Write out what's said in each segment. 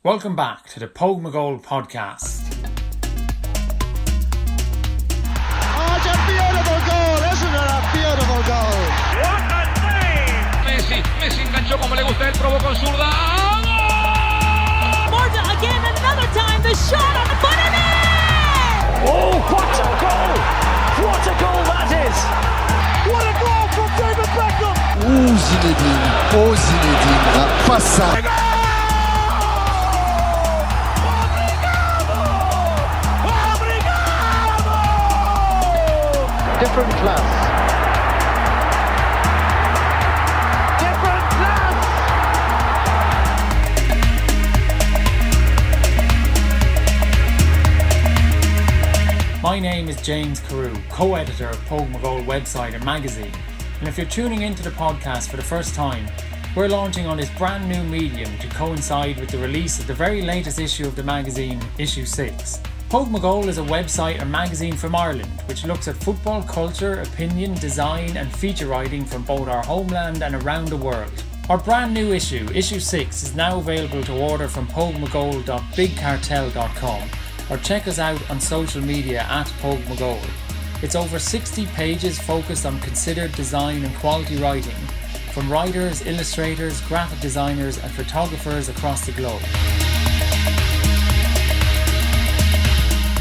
Welcome back to the Pogue McGoal podcast. Oh, it's a beautiful goal, isn't it? A beautiful goal. What a save! Messi enganchó como le gusta, él probó con zurda. Morta again, another time, the shot on the foot and in! Oh, what a goal! What a goal that is! What a goal from David Beckham! Zinedine, passa. Different class. Different class! My name is James Carew, co-editor of Pogue McGoal website and magazine. And if you're tuning into the podcast for the first time, we're launching on this brand new medium to coincide with the release of the very latest issue of the magazine, issue 6. Pogue McGoal is a website and magazine from Ireland which looks at football culture, opinion, design and feature writing from both our homeland and around the world. Our brand new issue, issue 6, is now available to order from poguemcgoal.bigcartel.com or check us out on social media at Pogue McGoal. It's over 60 pages focused on considered design and quality writing from writers, illustrators, graphic designers and photographers across the globe.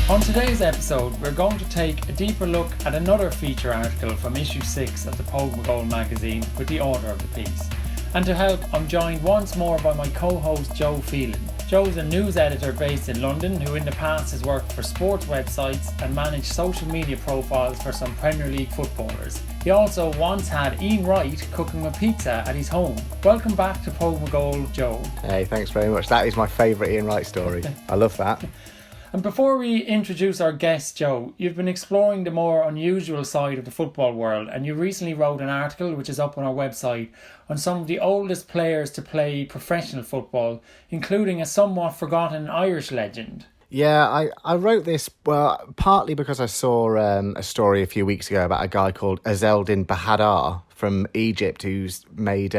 On today's episode, we're going to take a deeper look at another feature article from issue 6 of the Pogue McGoal magazine with the author of the piece. And to help, I'm joined once more by my co-host Joe Phelan. Joe's a news editor based in London who in the past has worked for sports websites and managed social media profiles for some Premier League footballers. He also once had Ian Wright cooking a pizza at his home. Welcome back to Pogue McGoal, Joe. Hey, thanks very much. That is my favourite Ian Wright story. I love that. And before we introduce our guest, Joe, you've been exploring the more unusual side of the football world and you recently wrote an article, which is up on our website, on some of the oldest players to play professional football, including a somewhat forgotten Irish legend. Yeah, I wrote this, well, partly because I saw a story a few weeks ago about a guy called Azeldin Bahadar from Egypt who's made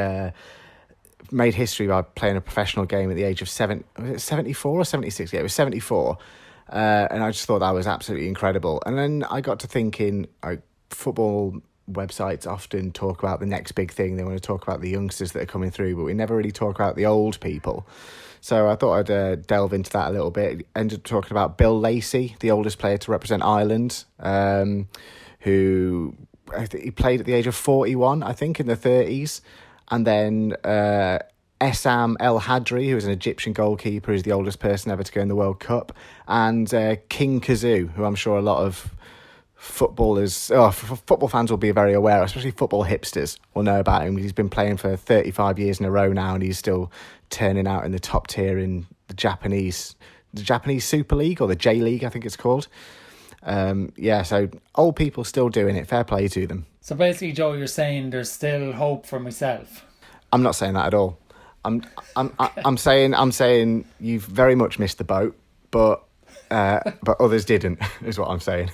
history by playing a professional game at the age of 74 or 76? Yeah, it was 74. And I just thought that was absolutely incredible. And then I got to thinking, football websites often talk about the next big thing. They want to talk about the youngsters that are coming through, but we never really talk about the old people. So I thought I'd delve into that a little bit. Ended up talking about Bill Lacey, the oldest player to represent Ireland, who he played at the age of 41, I think, in the 30s. And then Essam El Hadri, who is an Egyptian goalkeeper, who's the oldest person ever to go in the World Cup. And King Kazoo, who I'm sure a lot of football fans will be very aware, especially football hipsters will know about him. He's been playing for 35 years in a row now, and he's still turning out in the top tier in the Japanese Super League, or the J League, I think it's called. So old people still doing it. Fair play to them. So basically, Joe, you're saying there's still hope for myself. I'm not saying that at all. I'm saying you've very much missed the boat, but others didn't, is what I'm saying.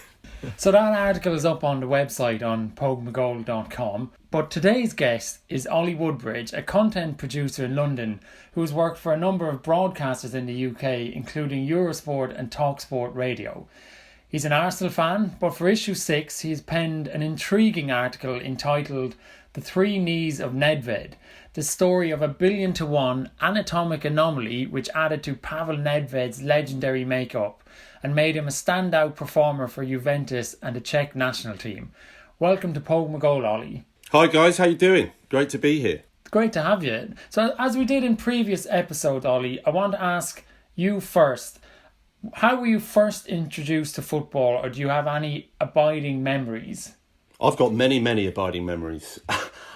So that article is up on the website on poguemcgoal.com. But today's guest is Ollie Woodbridge, a content producer in London who has worked for a number of broadcasters in the UK, including Eurosport and TalkSport Radio. He's an Arsenal fan, but for issue 6 he's penned an intriguing article entitled The Three Knees of Nedved, the story of a 1,000,000,000 anatomic anomaly which added to Pavel Nedved's legendary makeup and made him a standout performer for Juventus and the Czech national team. Welcome to Pogue McGoal, Ollie. Hi guys, how you doing? Great to be here. Great to have you. So as we did in previous episodes, Ollie, I want to ask you first, how were you first introduced to football, or do you have any abiding memories? I've got many abiding memories.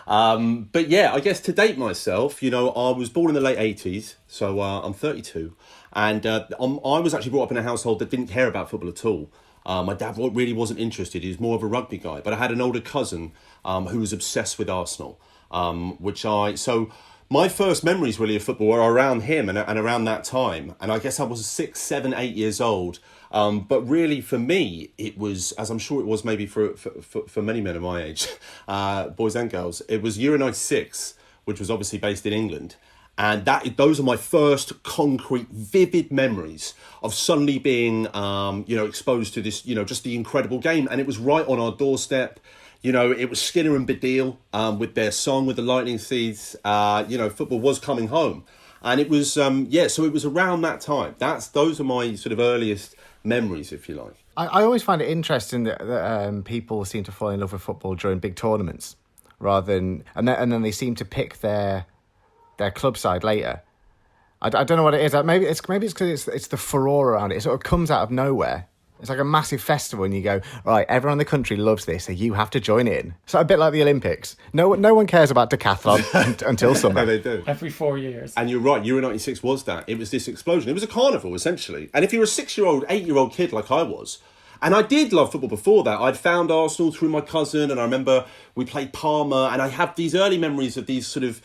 But yeah, I guess to date myself, I was born in the late 80s, so I'm 32. And I was actually brought up in a household that didn't care about football at all. My dad really wasn't interested. He was more of a rugby guy. But I had an older cousin who was obsessed with Arsenal, So my first memories really of football were around him and around that time. And I guess I was 6, 7, 8 years old. But really, for me, it was, as I'm sure it was maybe for many men of my age, boys and girls, it was Euro 96, which was obviously based in England. And those are my first concrete, vivid memories of suddenly being, exposed to this, just the incredible game. And it was right on our doorstep. It was Skinner and Baddiel with their song with the Lightning Seeds. Football was coming home. And it was, so it was around that time. Those are my sort of earliest memories, if you like. I always find it interesting that people seem to fall in love with football during big tournaments, rather than and then they seem to pick their club side later. I don't know what it is. Maybe it's because it's the furore around it. It sort of comes out of nowhere. It's like a massive festival, and you go, right, everyone in the country loves this, so you have to join in. So a bit like the Olympics. No one cares about decathlon until summer. No, they do. Every 4 years. And you're right, Euro 96 was that. It was this explosion. It was a carnival, essentially. And if you're a 6-year-old, 8-year-old kid like I was, and I did love football before that. I'd found Arsenal through my cousin, and I remember we played Parma, and I have these early memories of these sort of,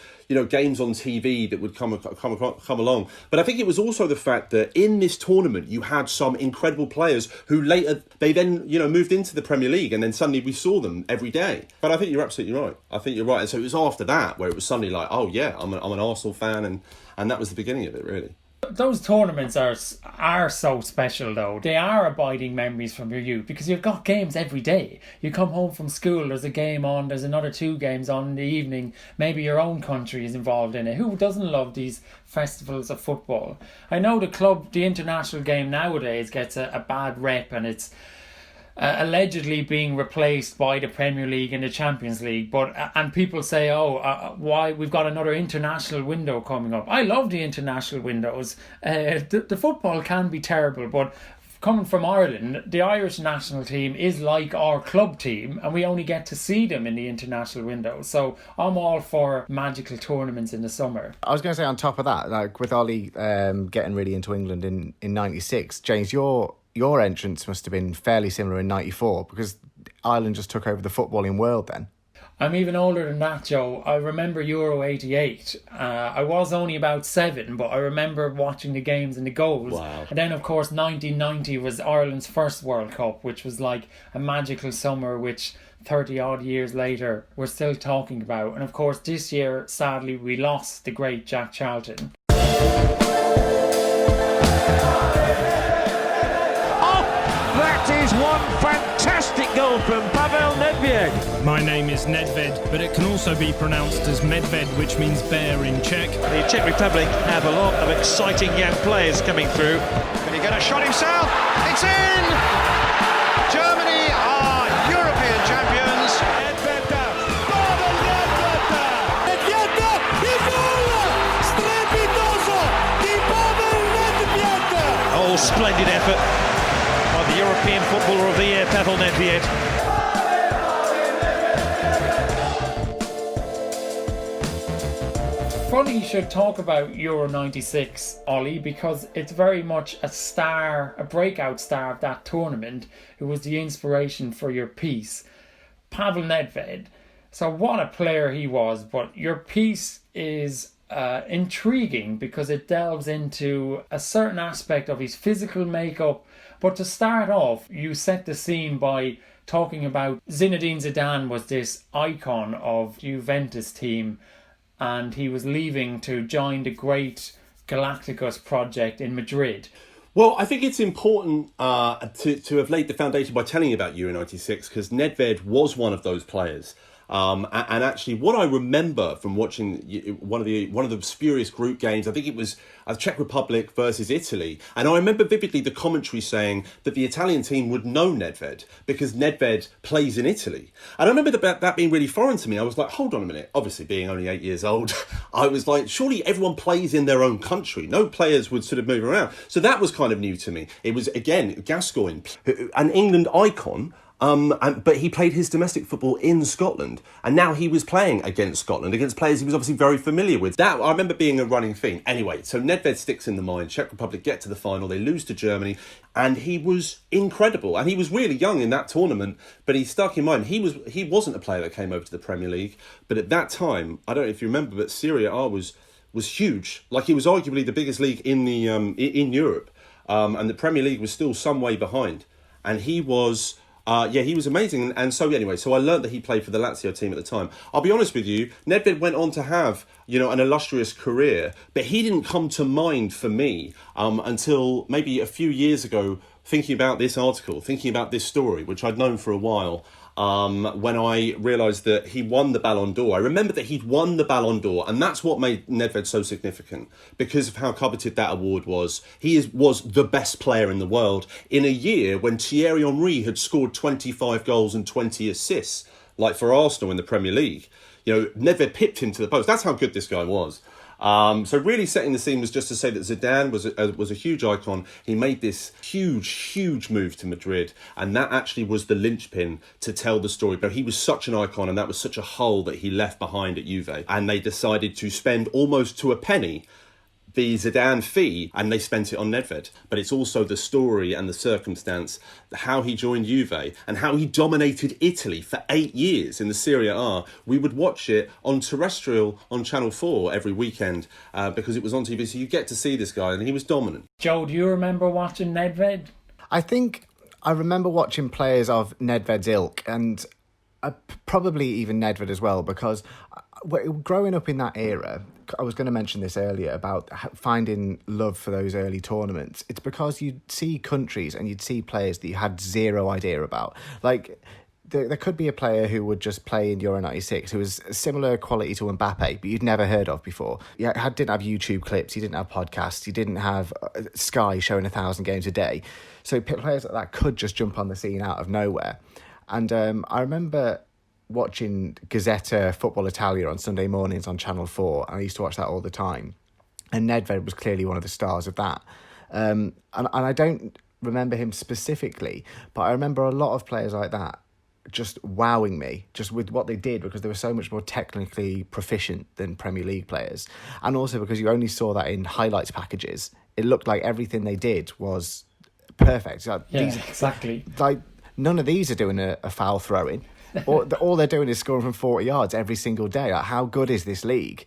games on TV that would come along. But I think it was also the fact that in this tournament, you had some incredible players who later, they then, moved into the Premier League, and then suddenly we saw them every day. But I think you're absolutely right. I think you're right. And so it was after that where it was suddenly like, oh yeah, I'm an Arsenal fan, and that was the beginning of it, really. Those tournaments are so special, though. They are abiding memories from your youth because you've got games every day. You come home from school, there's a game on, there's another 2 games on in the evening. Maybe your own country is involved in it. Who doesn't love these festivals of football? I know the international game nowadays gets a bad rep, and it's allegedly being replaced by the Premier League and the Champions League, and people say, why we've got another international window coming up. I love the international windows. The football can be terrible, but coming from Ireland, the Irish national team is like our club team, and we only get to see them in the international window. So I'm all for magical tournaments in the summer. I was going to say, on top of that, like with Ollie getting really into England in 96, James, your entrance must have been fairly similar in 94 because Ireland just took over the footballing world then. I'm even older than that, Joe. I remember Euro 88. I was only about 7, but I remember watching the games and the goals. Wow. And then, of course, 1990 was Ireland's first World Cup, which was like a magical summer, which 30-odd years later we're still talking about. And, of course, this year, sadly, we lost the great Jack Charlton. That is one fantastic goal from Pavel Nedved. My name is Nedved, but it can also be pronounced as Medved, which means bear in Czech. The Czech Republic have a lot of exciting young players coming through. Can he get a shot himself? It's in! Germany are European champions. Oh, splendid effort by the European Footballer of the Year, Pavel Nedved. Funny you should talk about Euro 96, Ollie, because it's very much a breakout star of that tournament who was the inspiration for your piece, Pavel Nedved. So what a player he was, but your piece is intriguing because it delves into a certain aspect of his physical makeup. But to start off, you set the scene by talking about Zinedine Zidane was this icon of Juventus team, and he was leaving to join the great Galacticos project in Madrid. Well, I think it's important to have laid the foundation by telling you about Euro 96 because Nedved was one of those players. And actually, what I remember from watching one of the spurious group games, I think it was Czech Republic versus Italy, and I remember vividly the commentary saying that the Italian team would know Nedved because Nedved plays in Italy. And I remember that being really foreign to me. I was like, hold on a minute. Obviously, being only 8 years old, I was like, surely everyone plays in their own country. No players would sort of move around. So that was kind of new to me. It was, again, Gascoigne, an England icon. But he played his domestic football in Scotland, and now he was playing against Scotland, against players he was obviously very familiar with. That I remember being a running theme. Anyway, so Nedved sticks in the mind. Czech Republic get to the final, they lose to Germany, and he was incredible. And he was really young in that tournament, but he stuck in mind. He wasn't a player that came over to the Premier League, but at that time, I don't know if you remember, but Serie A was huge. Like, he was arguably the biggest league in the in Europe, and the Premier League was still some way behind, and he was Yeah, he was amazing. And so anyway, so I learned that he played for the Lazio team at the time. I'll be honest with you, Nedved went on to have, an illustrious career, but he didn't come to mind for me until maybe a few years ago, thinking about this article, thinking about this story, which I'd known for a while. When I realised that he won the Ballon d'Or. I remember that he'd won the Ballon d'Or, and that's what made Nedved so significant, because of how coveted that award was. He was the best player in the world in a year when Thierry Henry had scored 25 goals and 20 assists, like for Arsenal in the Premier League. Nedved pipped him to the post. That's how good this guy was. So really setting the scene was just to say that Zidane was a huge icon. He made this huge move to Madrid, and that actually was the linchpin to tell the story. But he was such an icon, and that was such a hole that he left behind at Juve. And they decided to spend almost to a penny the Zidane fee, and they spent it on Nedved. But it's also the story and the circumstance, how he joined Juve and how he dominated Italy for 8 years in the Serie A. We would watch it on terrestrial on Channel 4 every weekend because it was on TV, so you get to see this guy, and he was dominant. Joe, do you remember watching Nedved? I think I remember watching players of Nedved's ilk, and probably even Nedved as well, because growing up in that era, I was going to mention this earlier about finding love for those early tournaments. It's because you'd see countries and you'd see players that you had zero idea about. Like, there could be a player who would just play in Euro 96 who was similar quality to Mbappe, but you'd never heard of before. You didn't have YouTube clips, you didn't have podcasts, you didn't have Sky showing 1,000 games a day. So players like that could just jump on the scene out of nowhere. And I remember watching Gazzetta Football Italia on Sunday mornings on Channel 4, and I used to watch that all the time. And Nedved was clearly one of the stars of that. And I don't remember him specifically, but I remember a lot of players like that just wowing me just with what they did, because they were so much more technically proficient than Premier League players. And also because you only saw that in highlights packages. It looked like everything they did was perfect. Exactly. Like, none of these are doing a foul throw-in. All they're doing is scoring from 40 yards every single day. Like, how good is this league?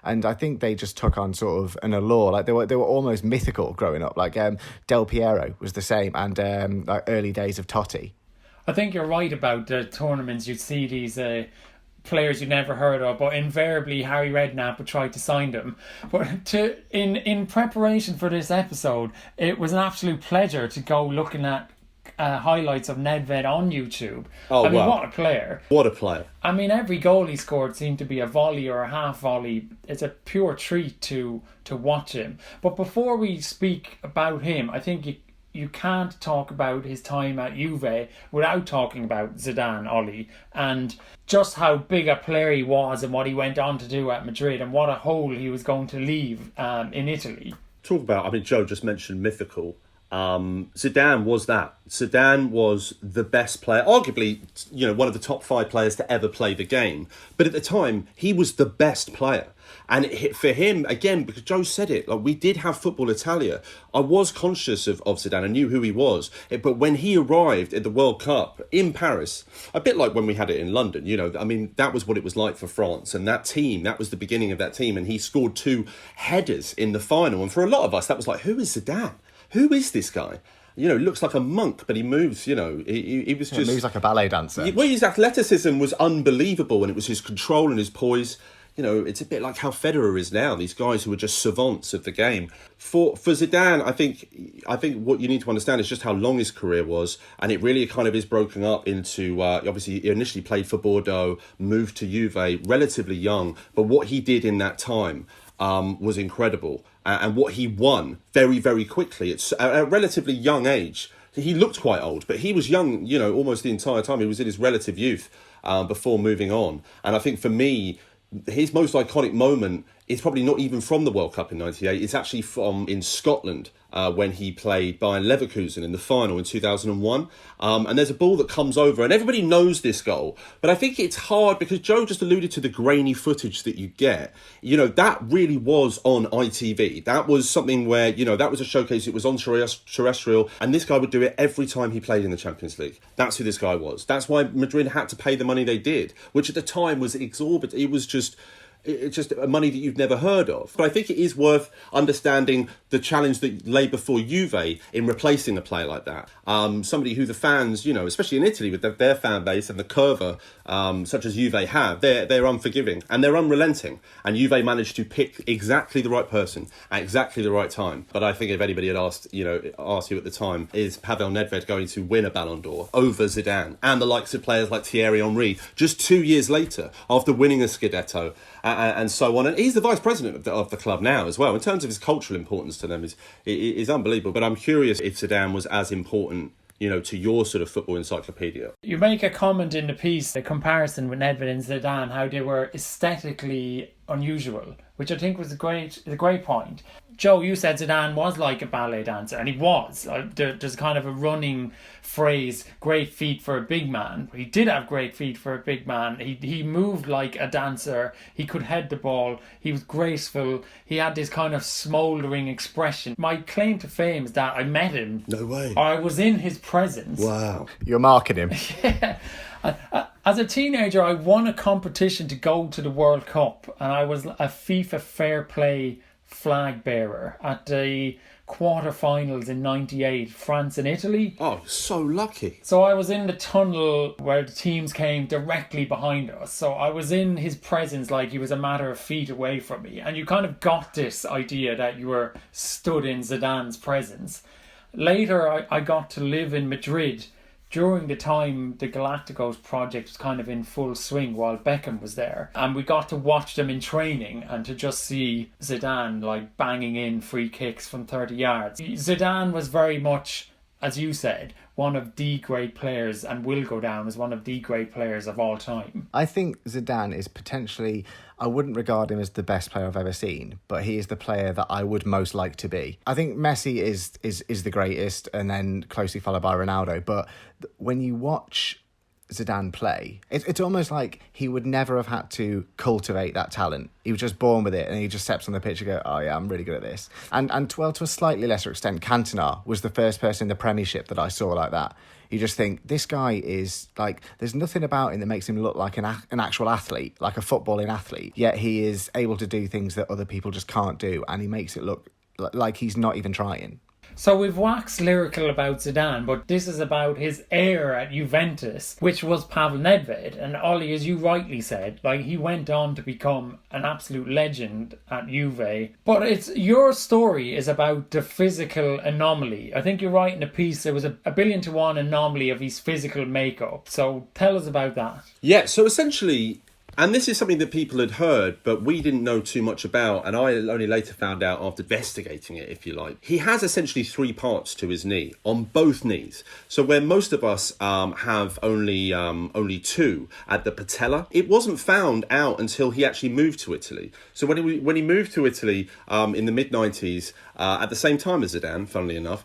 And I think they just took on sort of an allure. Like, they were almost mythical growing up. Like Del Piero was the same, and like early days of Totti. I think you're right about the tournaments. You'd see these players you'd never heard of, but invariably Harry Redknapp would try to sign them. But in preparation for this episode, it was an absolute pleasure to go looking at highlights of Nedved on YouTube. Oh, wow. What a player. What a player. I mean, every goal he scored seemed to be a volley or a half volley. It's a pure treat to watch him. But before we speak about him, I think you can't talk about his time at Juve without talking about Zidane, Ollie, and just how big a player he was and what he went on to do at Madrid and what a hole he was going to leave in Italy. Talk about, Joe just mentioned mythical. Zidane was that. Zidane was the best player, arguably, one of the top 5 players to ever play the game. But at the time, he was the best player. And for him, again, because Joe said it, like, we did have Football Italia. I was conscious of Zidane. I knew who he was. But when he arrived at the World Cup in Paris, a bit like when we had it in London, that was what it was like for France. And that team, that was the beginning of that team. And he scored 2 headers in the final. And for a lot of us, that was like, who is Zidane? Who is this guy? Looks like a monk, but he moves, he was just... He moves like a ballet dancer. Well, his athleticism was unbelievable, and it was his control and his poise. It's a bit like how Federer is now, these guys who are just savants of the game. For Zidane, I think what you need to understand is just how long his career was, and it really kind of is broken up into, obviously he initially played for Bordeaux, moved to Juve, relatively young, but what he did in that time was incredible. And what he won very, very quickly. It's at a relatively young age. He looked quite old, but he was young, almost the entire time. He was in his relative youth before moving on. And I think for me, his most iconic moment is probably not even from the World Cup in '98. It's actually from in Scotland when he played Bayern Leverkusen in the final in 2001. And there's a ball that comes over, and everybody knows this goal. But I think it's hard because Joe just alluded to the grainy footage that you get. That really was on ITV. That was something where, that was a showcase. It was on terrestrial, and this guy would do it every time he played in the Champions League. That's who this guy was. That's why Madrid had to pay the money they did, which at the time was exorbitant. It was just It's just money that you've never heard of. But I think it is worth understanding the challenge that lay before Juve in replacing a player like that. Somebody who the fans, especially in Italy with their fan base and the curva, such as Juve have, they're unforgiving and they're unrelenting. And Juve managed to pick exactly the right person at exactly the right time. But I think if anybody had asked you at the time, is Pavel Nedved going to win a Ballon d'Or over Zidane and the likes of players like Thierry Henry just 2 years later after winning a Scudetto and so on. And he's the vice president of the club now as well. In terms of his cultural importance to them is unbelievable. But I'm curious if Zidane was as important to your sort of football encyclopedia. You make a comment in the piece, the comparison with Nedved and Zidane, how they were aesthetically unusual, which I think was a great point. Joe, you said Zidane was like a ballet dancer, and he was. There's kind of a running phrase, great feet for a big man. He did have great feet for a big man. He moved like a dancer. He could head the ball. He was graceful. He had this kind of smouldering expression. My claim to fame is that I met him. No way. I was in his presence. Wow. You're marking him. Yeah. As a teenager, I won a competition to go to the World Cup, and I was a FIFA Fair Play flag bearer at the quarterfinals in '98, France and Italy. Oh, so lucky. So I was in the tunnel where the teams came directly behind us. So I was in his presence like he was a matter of feet away from me. And you kind of got this idea that you were stood in Zidane's presence. Later, I got to live in Madrid during the time the Galacticos project was kind of in full swing while Beckham was there. And we got to watch them in training and to just see Zidane like banging in free kicks from 30 yards. Zidane was very much, as you said, one of the great players and will go down as one of the great players of all time. I think Zidane is potentially, I wouldn't regard him as the best player I've ever seen, but he is the player that I would most like to be. I think Messi is the greatest, and then closely followed by Ronaldo. But when you watch Zidane play, it's almost like he would never have had to cultivate that talent. He was just born with it, and he just steps on the pitch and go, oh yeah, I'm really good at this. And to a slightly lesser extent, Cantona was the first person in the Premiership that I saw like that. You just think, this guy is like, there's nothing about him that makes him look like an actual athlete, like a footballing athlete, yet he is able to do things that other people just can't do, and he makes it look like he's not even trying. So we've waxed lyrical about Zidane, but this is about his heir at Juventus, which was Pavel Nedved. And Ollie, as you rightly said, like he went on to become an absolute legend at Juve. But your story is about the physical anomaly. I think you're right in the piece, there was a 1,000,000,000 anomaly of his physical makeup. So tell us about that. Yeah, so essentially, and this is something that people had heard, but we didn't know too much about, and I only later found out after investigating it, if you like. He has essentially 3 parts to his knee, on both knees. So where most of us have only 2 at the patella, it wasn't found out until he actually moved to Italy. So when he moved to Italy in the mid-90s, at the same time as Zidane, funnily enough,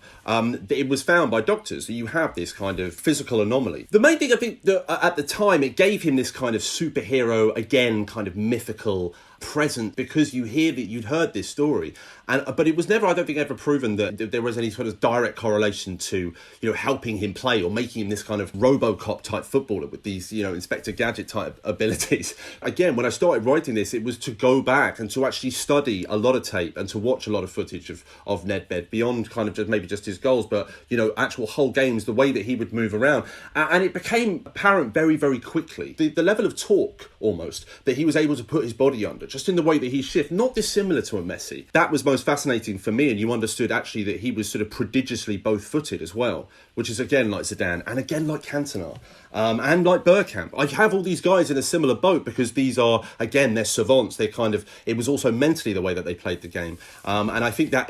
it was found by doctors that you have this kind of physical anomaly. The main thing, I think, that at the time, it gave him this kind of superhero, again, kind of mythical present, because you'd heard this story, but it was never, I don't think, ever proven that there was any sort of direct correlation to helping him play or making him this kind of RoboCop type footballer with these Inspector Gadget type abilities. Again, when I started writing this, it was to go back and to actually study a lot of tape and to watch a lot of footage of Nedved beyond kind of maybe just his goals, but actual whole games, the way that he would move around, and it became apparent very, very quickly the level of torque almost that he was able to put his body under, just in the way that he shifted, not dissimilar to a Messi. That was most fascinating for me, and you understood actually that he was sort of prodigiously both-footed as well, which is again like Zidane, and again like Cantona, and like Bergkamp. I have all these guys in a similar boat because these are, again, they're savants. They're kind of, it was also mentally the way that they played the game, and I think that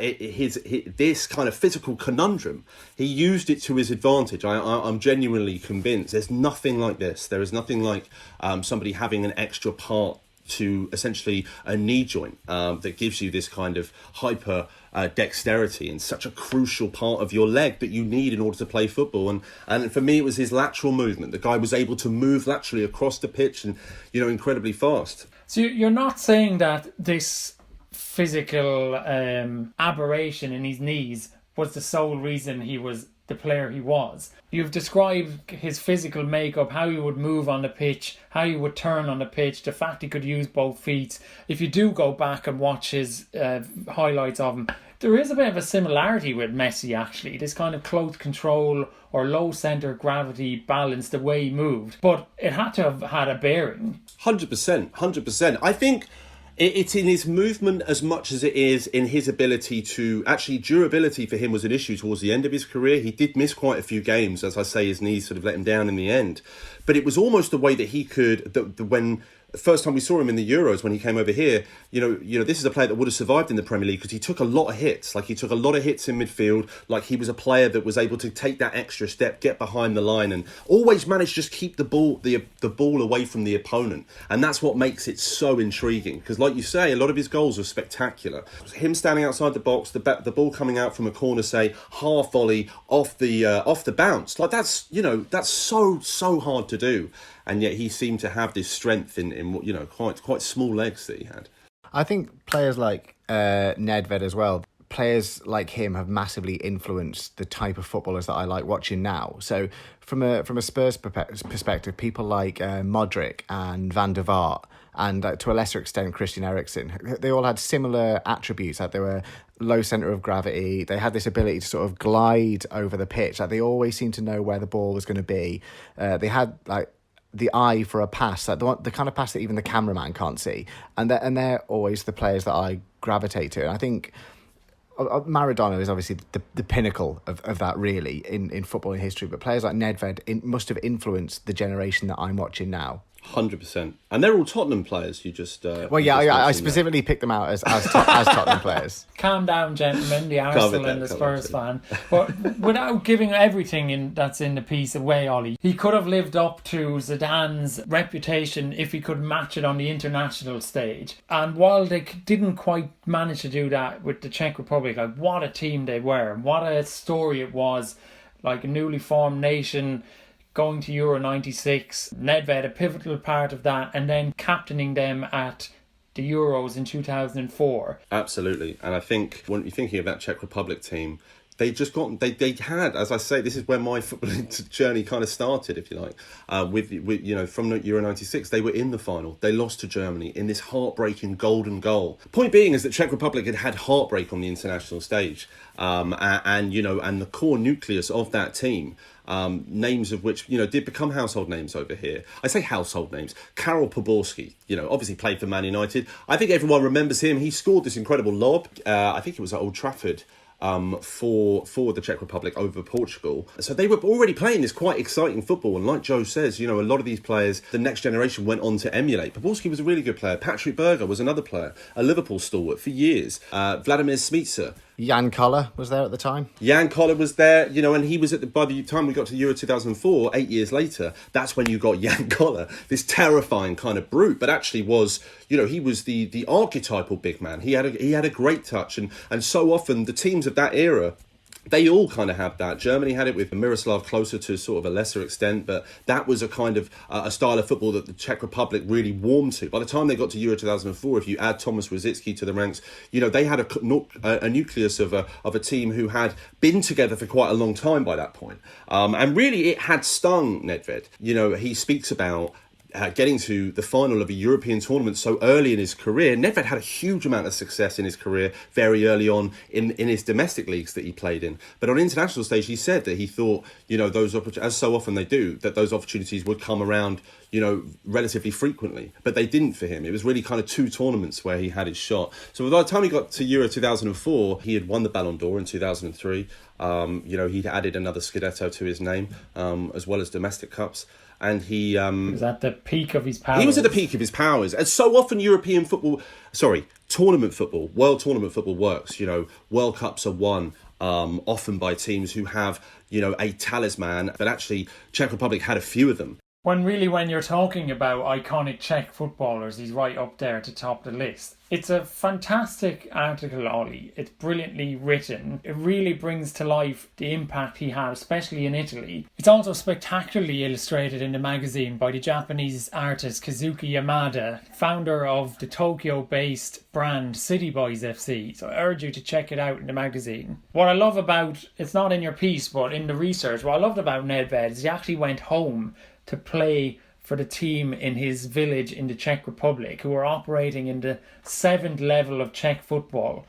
this kind of physical conundrum, he used it to his advantage. I'm genuinely convinced there's nothing like this. There is nothing like somebody having an extra part to essentially a knee joint that gives you this kind of hyper dexterity in such a crucial part of your leg that you need in order to play football. And for me, it was his lateral movement. The guy was able to move laterally across the pitch and, incredibly fast. So you're not saying that this physical aberration in his knees was the sole reason he was the player he was. You've described his physical makeup, how he would move on the pitch, how he would turn on the pitch, the fact he could use both feet. If you do go back and watch his highlights of him, there is a bit of a similarity with Messi, actually. This kind of close control or low centre of gravity balance, the way he moved. But it had to have had a bearing. 100%. I think it's in his movement as much as it is in his ability to... Actually, durability for him was an issue towards the end of his career. He did miss quite a few games. As I say, his knees sort of let him down in the end. But it was almost the way that he could... when the first time we saw him in the Euros, when he came over here, you know, this is a player that would have survived in the Premier League because he took a lot of hits. Like, he took a lot of hits in midfield. Like, he was a player that was able to take that extra step, get behind the line, and always managed to just keep the ball away from the opponent. And that's what makes it so intriguing. Because, like you say, a lot of his goals were spectacular. Him standing outside the box, the ball coming out from a corner, say, half volley off the bounce. Like, that's so hard to do. And yet he seemed to have this strength in you know, quite small legs that he had. I think players like Nedved as well, players like him have massively influenced the type of footballers that I like watching now. So from a Spurs perspective, people like Modric and Van der Vaart, and to a lesser extent Christian Eriksen, they all had similar attributes. Like, they were low centre of gravity. They had this ability to sort of glide over the pitch. Like, they always seemed to know where the ball was going to be. They had like the eye for a pass, like the kind of pass that even the cameraman can't see, and they're always the players that I gravitate to. And I think Maradona is obviously the pinnacle of that, really, in footballing history. But players like Nedved must have influenced the generation that I'm watching now. 100%. And they're all Tottenham players. You just I specifically picked them out as Tottenham players. Calm down, gentlemen, the Arsenal and the Spurs fan. But without giving everything that's in the piece away, Ollie, he could have lived up to Zidane's reputation if he could match it on the international stage. And while they didn't quite manage to do that with the Czech Republic, like, what a team they were, what a story it was, like a newly formed nation going to Euro 96, Nedved a pivotal part of that, and then captaining them at the Euros in 2004. Absolutely. And I think when you're thinking of that Czech Republic team, they had, as I say, this is where my footballing journey kind of started, if you like, with you know, from Euro 96, they were in the final. They lost to Germany in this heartbreaking golden goal. Point being is that Czech Republic had heartbreak on the international stage, and you know, and the core nucleus of that team, names of which, you know, did become household names over here. I say household names. Karol Poborski, you know, obviously played for Man United. I think everyone remembers him. He scored this incredible lob. I think it was at Old Trafford. For the Czech Republic over Portugal. So they were already playing this quite exciting football, and like Joe says, you know, a lot of these players, the next generation went on to emulate. Poborski was a really good player. Patrick Berger was another player, a Liverpool stalwart for years. Vladimir Smica. Jan Koller was there at the time. Jan Koller was there, you know, and he was by the time we got to Euro 2004, 8 years later, that's when you got Jan Koller, this terrifying kind of brute, but actually was, you know, he was the archetypal big man. He had a great touch, and so often the teams of that era, they all kind of had that. Germany had it with Miroslav Klose to sort of a lesser extent, but that was a kind of a style of football that the Czech Republic really warmed to. By the time they got to Euro 2004, if you add Thomas Rosicky to the ranks, you know, they had a nucleus of a team who had been together for quite a long time by that point. And really it had stung Nedved. You know, he speaks about getting to the final of a European tournament so early in his career. Nedved had a huge amount of success in his career very early on in his domestic leagues that he played in. But on international stage, he said that he thought, you know, those as so often they do, that those opportunities would come around, you know, relatively frequently. But they didn't for him. It was really kind of two tournaments where he had his shot. So by the time he got to Euro 2004, he had won the Ballon d'Or in 2003. You know, he'd added another Scudetto to his name, as well as domestic cups. And he was at the peak of his powers. He was at the peak of his powers. And so often tournament football, world tournament football works. You know, World Cups are won often by teams who have, you know, a talisman. But actually, Czech Republic had a few of them. When you're talking about iconic Czech footballers, he's right up there to top the list. It's a fantastic article, Ollie. It's brilliantly written. It really brings to life the impact he had, especially in Italy. It's also spectacularly illustrated in the magazine by the Japanese artist Kazuki Yamada, founder of the Tokyo-based brand City Boys FC. So I urge you to check it out in the magazine. What I love about, it's not in your piece, but in the research, what I loved about Nedved is he actually went home to play for the team in his village in the Czech Republic, who were operating in the 7th level of Czech football,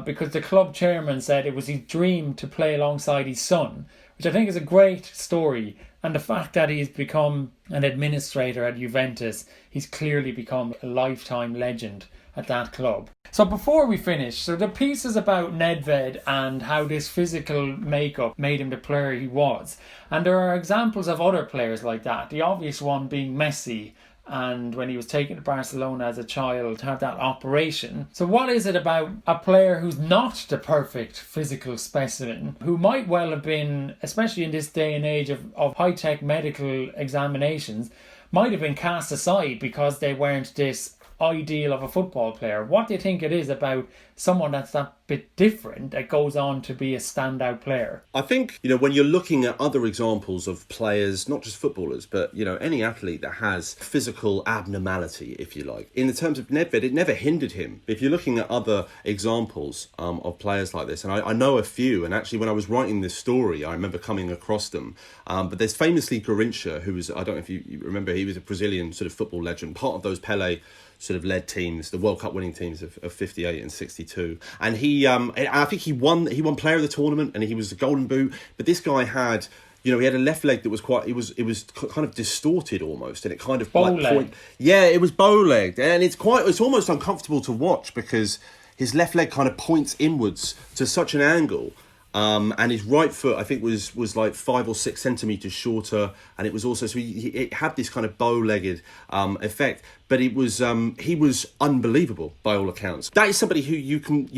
because the club chairman said it was his dream to play alongside his son, which I think is a great story. And the fact that he's become an administrator at Juventus, he's clearly become a lifetime legend at that club. So before we finish, so the piece is about Nedved and how this physical makeup made him the player he was. And there are examples of other players like that. The obvious one being Messi, and when he was taken to Barcelona as a child to have that operation. So what is it about a player who's not the perfect physical specimen, who might well have been, especially in this day and age of high-tech medical examinations, might have been cast aside because they weren't this ideal of a football player? What do you think it is about someone that's that bit different that goes on to be a standout player? I think, when you're looking at other examples of players, not just footballers, but, any athlete that has physical abnormality, if you like. In the terms of Nedved, it never hindered him. If you're looking at other examples of players like this, and I know a few, and actually when I was writing this story, I remember coming across them. But there's famously Garrincha, who was, I don't know if you remember, he was a Brazilian sort of football legend, part of those Pelé sort of led teams, the World Cup winning teams of 58 and 62. And I think he won player of the tournament, and he was the Golden Boot. But this guy had, he had a left leg that was it was kind of distorted almost, and it kind of it was bow-legged, and it's almost uncomfortable to watch because his left leg kind of points inwards to such an angle. And his right foot, I think, was like 5 or 6 centimetres shorter, and it was also it had this kind of bow-legged effect. But he was unbelievable by all accounts. That is somebody who you can,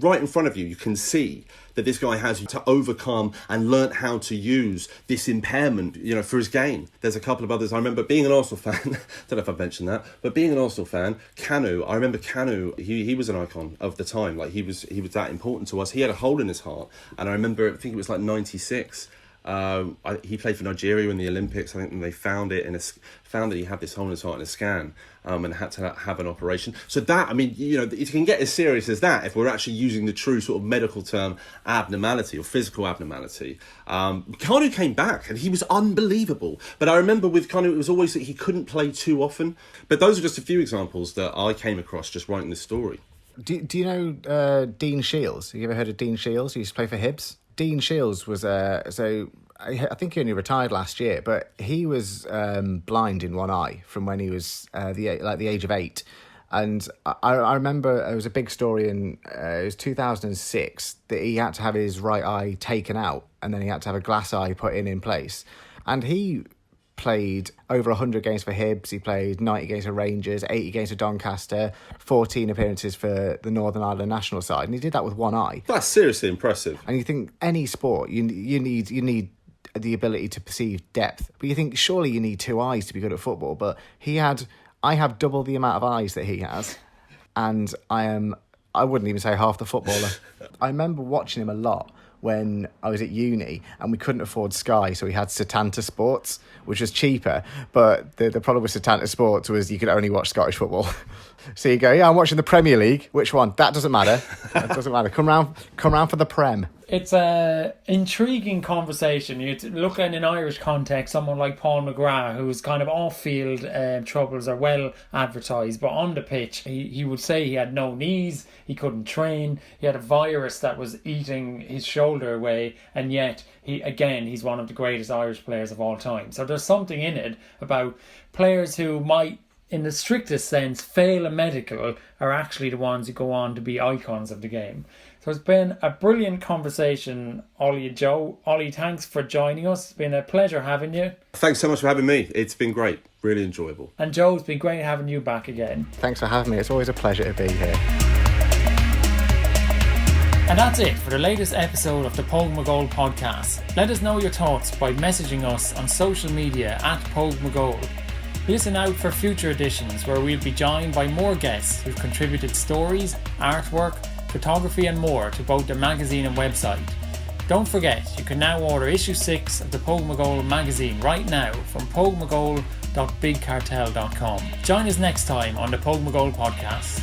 right in front of you can see that this guy has to overcome and learnt how to use this impairment, for his game. There's a couple of others. I remember being an Arsenal fan, don't know if I've mentioned that, but being an Arsenal fan, Kanu, I remember Kanu, he was an icon of the time. Like he was that important to us. He had a hole in his heart. And I remember, I think it was like 96. He played for Nigeria in the Olympics, I think, and they found that he had this hole in his heart in a scan, and had to have an operation. So that, it can get as serious as that if we're actually using the true sort of medical term abnormality or physical abnormality. Kanu came back and he was unbelievable. But I remember with Kanu, it was always that he couldn't play too often. But those are just a few examples that I came across just writing this story. Do you know Dean Shields? Have you ever heard of Dean Shields? He used to play for Hibs. Dean Shields was I think he only retired last year, but he was blind in one eye from when he was the age of 8. And I remember there was a big story in it was 2006 that he had to have his right eye taken out, and then he had to have a glass eye put in place. And he played over 100 games for Hibs. He played 90 games for Rangers, 80 games for Doncaster, 14 appearances for the Northern Ireland national side, and he did that with one eye. That's seriously impressive. And you think any sport, you need the ability to perceive depth, but you think surely you need 2 eyes to be good at football. But I have double the amount of eyes that he has, and I wouldn't even say half the footballer. I remember watching him a lot when I was at uni and we couldn't afford Sky, so we had Setanta Sports, which was cheaper, but the problem with Setanta Sports was you could only watch Scottish football. So you go, I'm watching the Premier League. Which one? That doesn't matter. That doesn't matter. Come round for the Prem. It's a intriguing conversation. You look at, in an Irish context, someone like Paul McGrath, whose kind of off-field troubles are well advertised, but on the pitch, he would say he had no knees, he couldn't train, he had a virus that was eating his shoulder away, and yet he's one of the greatest Irish players of all time. So there's something in it about players who might, in the strictest sense, fail a medical, are actually the ones who go on to be icons of the game. So it's been a brilliant conversation, Ollie and Joe. Ollie, thanks for joining us. It's been a pleasure having you. Thanks so much for having me. It's been great. Really enjoyable. And Joe, it's been great having you back again. Thanks for having me. It's always a pleasure to be here. And that's it for the latest episode of the Pogue McGoal podcast. Let us know your thoughts by messaging us on social media at Pogue McGoal. Listen out for future editions where we'll be joined by more guests who've contributed stories, artwork, photography and more to both the magazine and website. Don't forget, you can now order issue 6 of the Pogue McGoal magazine right now from poguemcgoal.bigcartel.com. Join us next time on the Pogue McGoal podcast.